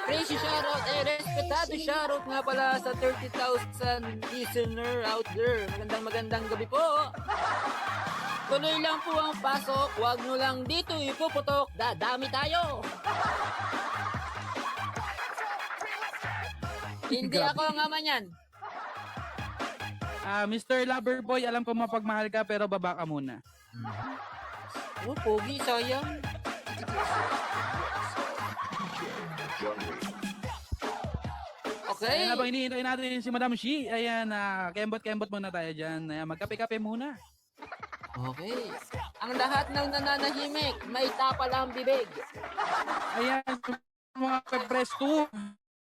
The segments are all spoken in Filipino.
crazy shoutout, respetado shoutout nga pala sa 30,000 listener out there. Magandang gabi po. Tuloy lang po ang pasok, wag nyo lang dito ipuputok, dadami tayo. Hindi ako ang ama niyan. Mr. Loverboy, alam ko mapagmahal ka pero baba ka muna. Oh, pogi, sayang. Okay. Ayan, habang iniintay natin si Madam Shi, ayan, kembot-kembot muna tayo dyan. Ayan, magkape-kape muna. Okay. Ang lahat ng nananahimik, may tapal ang bibig. Ayan, mga Pepres 2.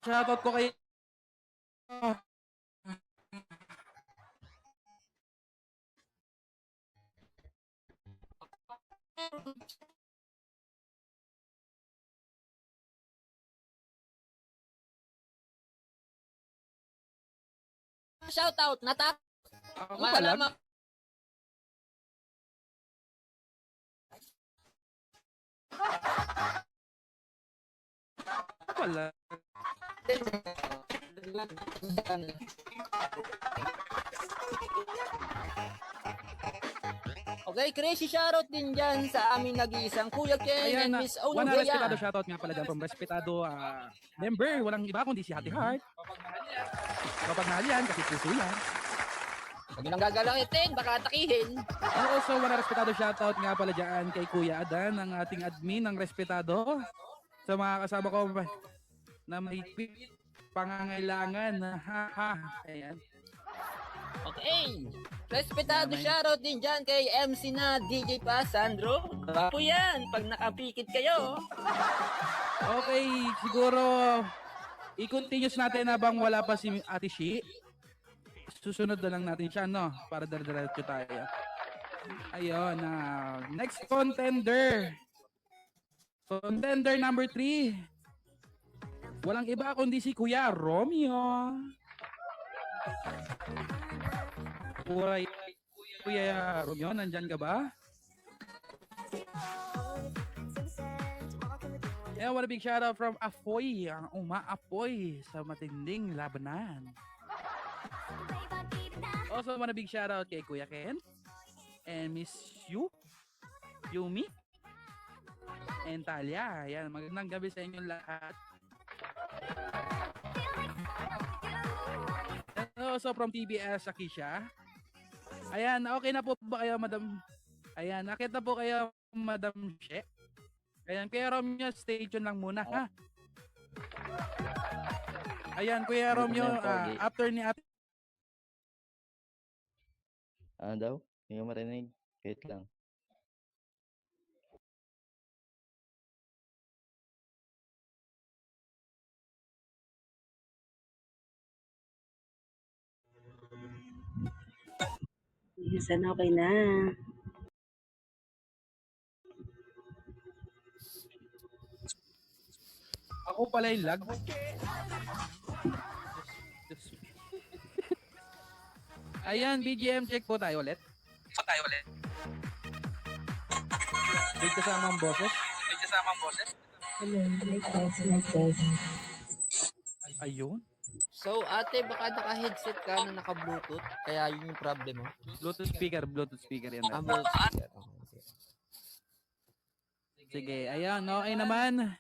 Shoutout ko kay... Shoutout, natap. Ako pala. Wala. Okay, crazy shoutout din dyan sa aming nag-iisang Kuya Ken and Miss Ono One Bea. respetado shoutout nga pala dyan from respetado member. Walang iba kundi si Hati Heart. Kapag yan, kasi puso yan. Huwag nang gagalakitin, baka atakihin. And also, one respetado shoutout nga pala dyan kay Kuya Adan, ang ating admin ng respetado. Sa mga kasama ko na may pangangailangan. Ayan. Okay. Respetado shoutout din dyan kay MC na DJ pa, Sandro. Bapo yan, pag nakapikit kayo. Okay, siguro i-continuous natin habang wala pa si Ate Shi. Susunod na lang natin siya, no? Para diretso tayo. Ayun, next contender. Contender number 3. Walang iba kundi si Kuya Romeo. Kuya Romeo, nandyan ka ba? Yeah, what a big shout out from Apoy, ang umaapoy sa matinding labanan. Also, want a big shout out kay Kuya Ken and Miss Yumi and Talia. Ayan, magandang gabi sa inyong lahat. And also from TBS, Akisha. Ayan, okay na po ba kayo, Madam? Ayan, nakita po kayo, Madam She? Ayan, Kuya Romeo, stay tuned lang muna, ha? Ayan, Kuya Romeo, after ni Ate... Ano daw? Hindi ko marinig. Wait lang. Sana okay na. Ako pala yung lag. Ayan, BGM check po tayo ulit. May kasamang boses. Hello, like. Ayun. So, ate, baka naka-headset ka na naka-bluetooth, kaya yun yung problem mo. Bluetooth speaker yan. Bluetooth speaker. Okay. Sige, ayan, okay naman.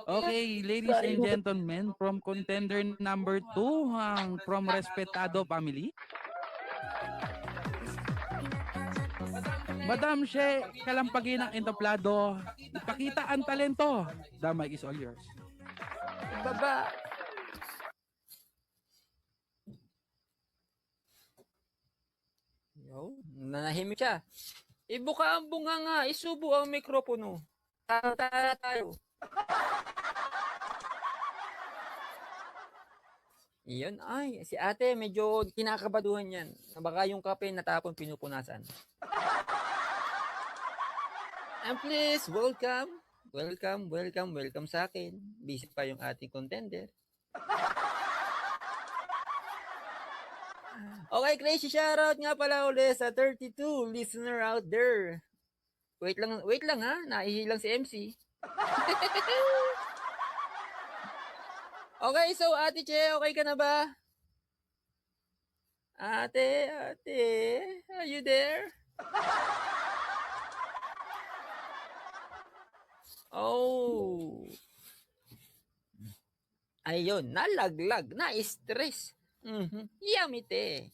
Okay, ladies and gentlemen, from contender number 2, from Respetado Family. Madam She, kalampagin ang entablado. Ipakita ang talento. The mic is all yours. Baba. Yo, nanahimik siya. Ibuka ang bunga nga, isubo ang mikropono. Tara tayo. Iyon, ay, si ate medyo kinakabaduhan yan. Baka yung kape natapon pinupunasan. And please, welcome sa akin. Busy pa yung ating contender. Okay, crazy shoutout nga pala ulit sa 32 listener out there. Wait lang ha, naihilang si MC. Okay, so Ate Che, okay ka na ba? Ate, are you there? Oh. Ayun, nalaglag, na-stress. Yummy te.